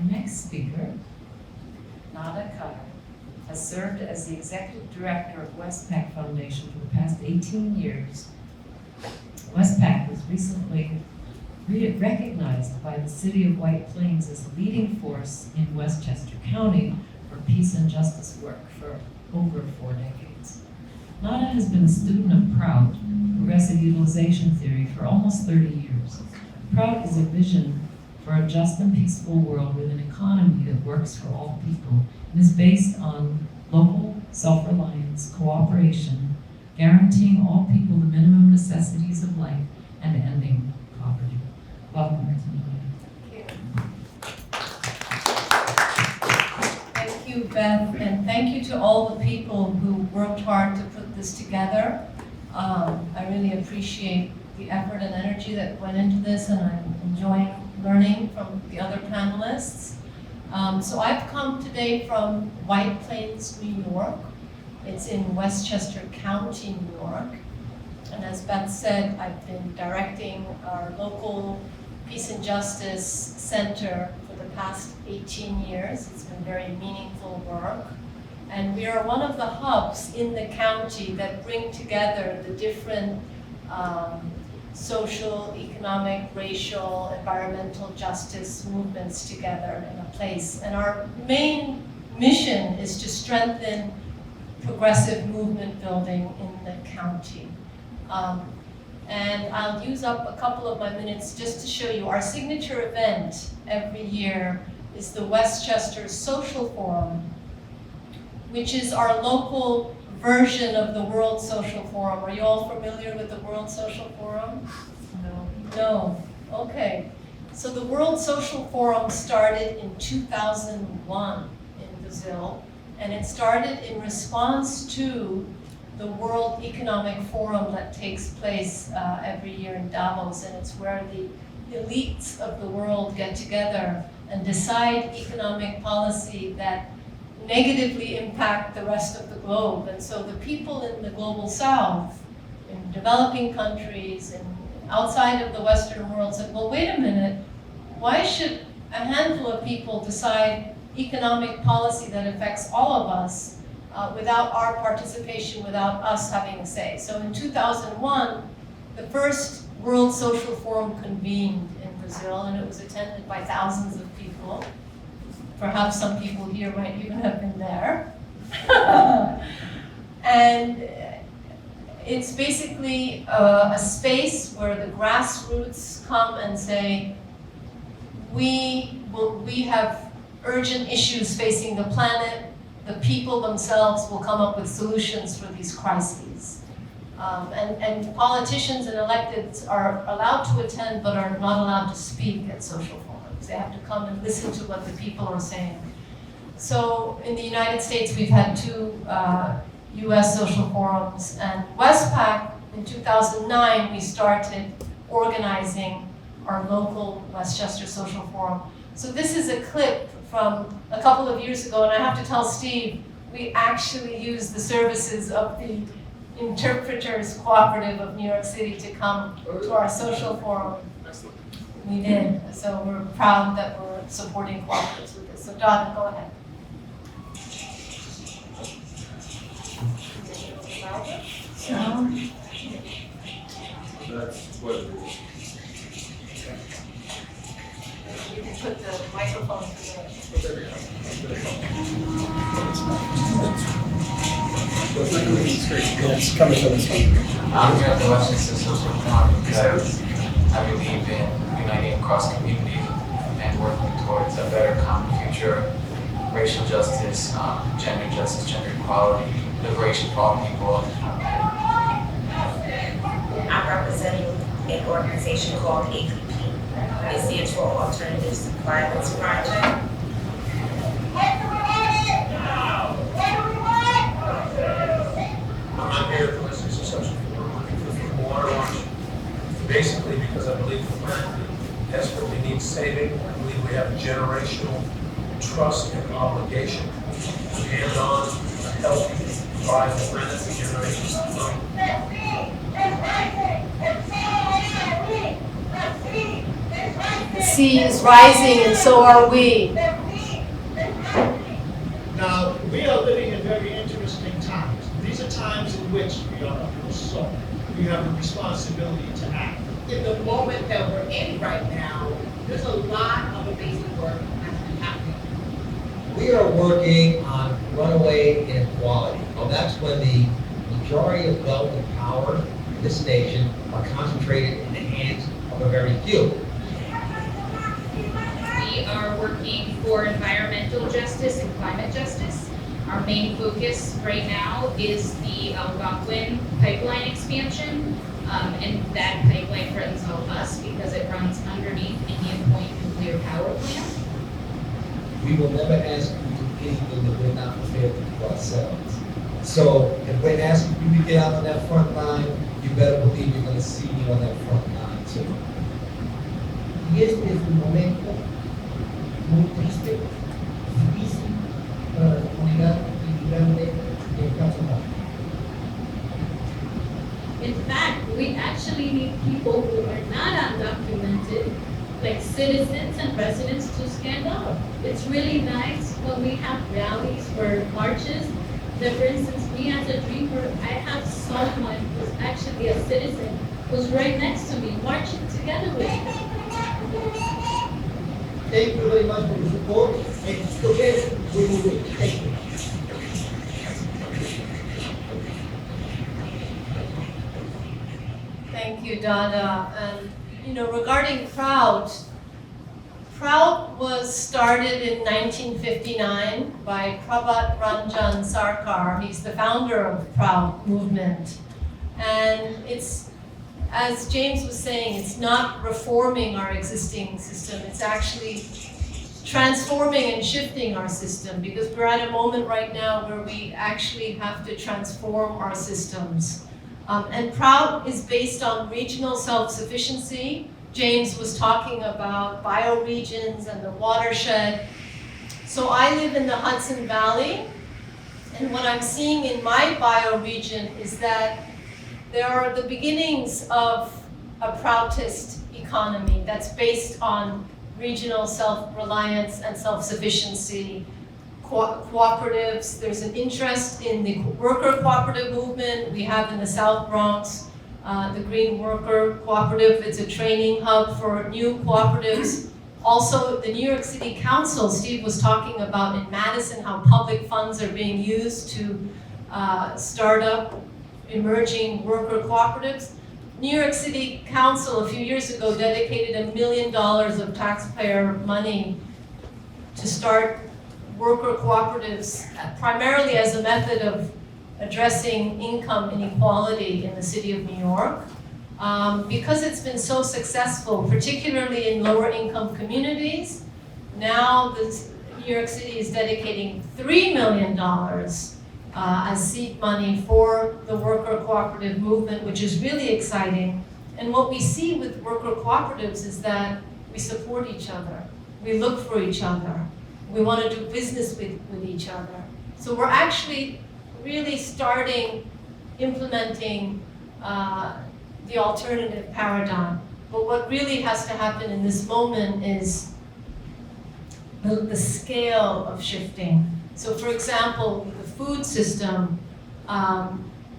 Our next speaker, Khader, has served as the Executive Director of WESPAC Foundation for the past 18 years. WESPAC was recently recognized by the City of White Plains as a leading force in Westchester County for peace and justice work for over 4 decades. Nada has been a student of PROUD, Progressive Utilization Theory, for almost 30 years. PROUD is a vision for a just and peaceful world with an economy that works for all people and is based on local self-reliance, cooperation, guaranteeing all people the minimum necessities of life, and ending poverty. Welcome, Martina. Thank you, Beth, and thank you to all the people who worked hard to put this together. I really appreciate the effort and energy that went into this, and I'm enjoying learning from the other panelists. So I've come today from White Plains, New York. It's in Westchester County, New York. And as Beth said, I've been directing our local Peace and Justice Center for the past 18 years. It's been very meaningful work. And we are one of the hubs in the county that bring together the different social, economic, racial, environmental justice movements together in a place. And our main mission is to strengthen progressive movement building in the county. And I'll use up a couple of my minutes just to show you our signature event every year is the Westchester Social Forum, which is our local version of the World Social Forum. Are you all familiar with the World Social Forum? No. No. Okay. So the World Social Forum started in 2001 in Brazil, and it started in response to the World Economic Forum that takes place every year in Davos, and it's where the elites of the world get together and decide economic policy that negatively impact the rest of the globe. And so the people in the global south, in developing countries, and outside of the Western world said, well, wait a minute, why should a handful of people decide economic policy that affects all of us without our participation, without us having a say? So in 2001, the first World Social Forum convened in Brazil, and it was attended by thousands of people. Perhaps some people here might even have been there. And it's basically a space where the grassroots come and say, we have urgent issues facing the planet. The people themselves will come up with solutions for these crises. And politicians and electeds are allowed to attend, but are not allowed to speak at social forums. They have to come and listen to what the people are saying. So in the United States, we've had 2 US social forums, and WESPAC, in 2009, we started organizing our local Westchester Social Forum. So this is a clip from a couple of years ago, and I have to tell Steve, we actually used the services of the Interpreters Cooperative of New York City to come to our social forum. We did, so we're proud that we're supporting cooperatives with this. So Don, go ahead. No. That's what it is. You can put the microphone to It's coming from this one. I'm here at the Westchester Social Forum because I believe in uniting across community and working towards a better common future, racial justice, gender equality, liberation for all people. I'm representing an organization called APP. It stands for Alternatives to Violence Project. I'm here at the Westchester Social Forum looking for water watch. Basically because I believe the planet desperately needs saving. I believe we have generational trust and obligation to hand on a healthy, viable planet to generations to come. The sea is rising and so are we. Now, we are living in very interesting times. These are times in which we are under assault. We have a responsibility to act. In the moment that we're in right now, there's a lot of amazing work that's been happening. We are working on runaway inequality. Well, that's when the majority of wealth and power in this nation are concentrated in the hands of a very few. We are working for environmental justice and climate justice. Our main focus right now is the Algonquin pipeline expansion, and that pipeline threatens all of us because it runs underneath Indian Point nuclear power plant. We will never ask you to do anything that we're not prepared to do ourselves. So if we're asking you to get out on that front line, you better believe you're going to see me on that front line too. Y este es un momento muy triste, difícil para la comunidad inmigrante en Casanova. In fact, we actually need people who are not undocumented, like citizens and residents, to stand up. It's really nice when we have rallies or marches. That, for instance, me as a dreamer, I have someone who's actually a citizen who's right next to me, marching together with me. Thank you very much for your support, and together we will win. Thank you. Thank you, Dada. And, regarding Proud was started in 1959 by Prabhat Ranjan Sarkar. He's the founder of the Proud movement. And it's, as James was saying, it's not reforming our existing system. It's actually transforming and shifting our system, because we're at a moment right now where we actually have to transform our systems. And Proud is based on regional self-sufficiency. James was talking about bioregions and the watershed. So I live in the Hudson Valley, and what I'm seeing in my bioregion is that there are the beginnings of a Proudist economy that's based on regional self-reliance and self-sufficiency. Cooperatives, there's an interest in the worker cooperative movement. We have in the South Bronx, the Green Worker Cooperative. It's a training hub for new cooperatives. Also, the New York City Council, Steve was talking about in Madison, how public funds are being used to start up emerging worker cooperatives. New York City Council a few years ago dedicated $1 million of taxpayer money to start worker cooperatives, primarily as a method of addressing income inequality in the city of New York. Because it's been so successful, particularly in lower income communities, now New York City is dedicating $3 million as seed money for the worker cooperative movement, which is really exciting. And what we see with worker cooperatives is that we support each other. We look for each other. We want to do business with each other. So we're actually really implementing the alternative paradigm. But what really has to happen in this moment is the scale of shifting. So for example, with the food system,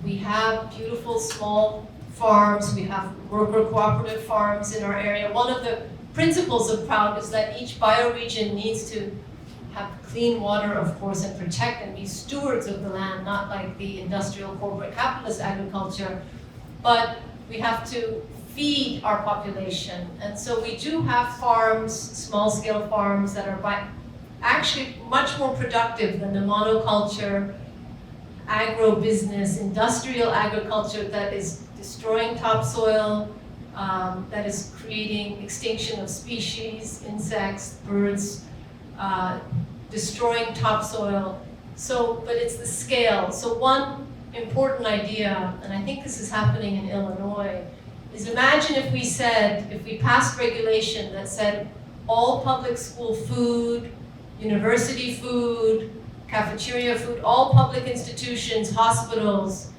we have beautiful small farms, we have worker cooperative farms in our area. One of the principles of Proud is that each bioregion needs to have clean water, of course, and protect and be stewards of the land, not like the industrial corporate capitalist agriculture, but we have to feed our population. And so we do have farms, small-scale farms that are actually much more productive than the monoculture, agro-business, industrial agriculture that is destroying topsoil, that is creating extinction of species, insects, birds, destroying topsoil. But it's the scale. So one important idea, and I think this is happening in Illinois, is imagine if we passed regulation that said all public school food, university food, cafeteria food, all public institutions, hospitals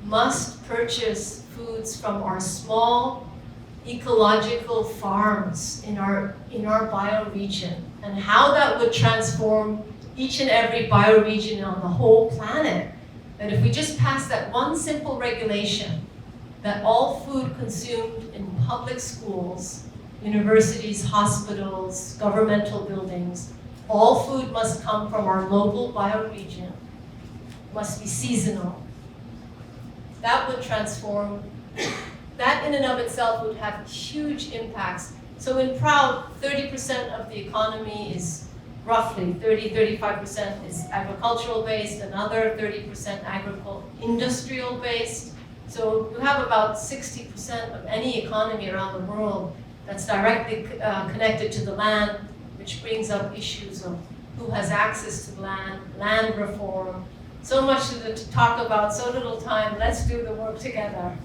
must purchase foods from our small, ecological farms in our bioregion, and how that would transform each and every bioregion on the whole planet. That if we just pass that one simple regulation, that all food consumed in public schools, universities, hospitals, governmental buildings, all food must come from our local bioregion, must be seasonal. That would transform, that in and of itself would have huge impacts. So in Proud, 30% of the economy is roughly 35% is agricultural based, another 30% industrial based. So you have about 60% of any economy around the world that's directly connected to the land, which brings up issues of who has access to land, land reform. So much to talk about, so little time. Let's do the work together.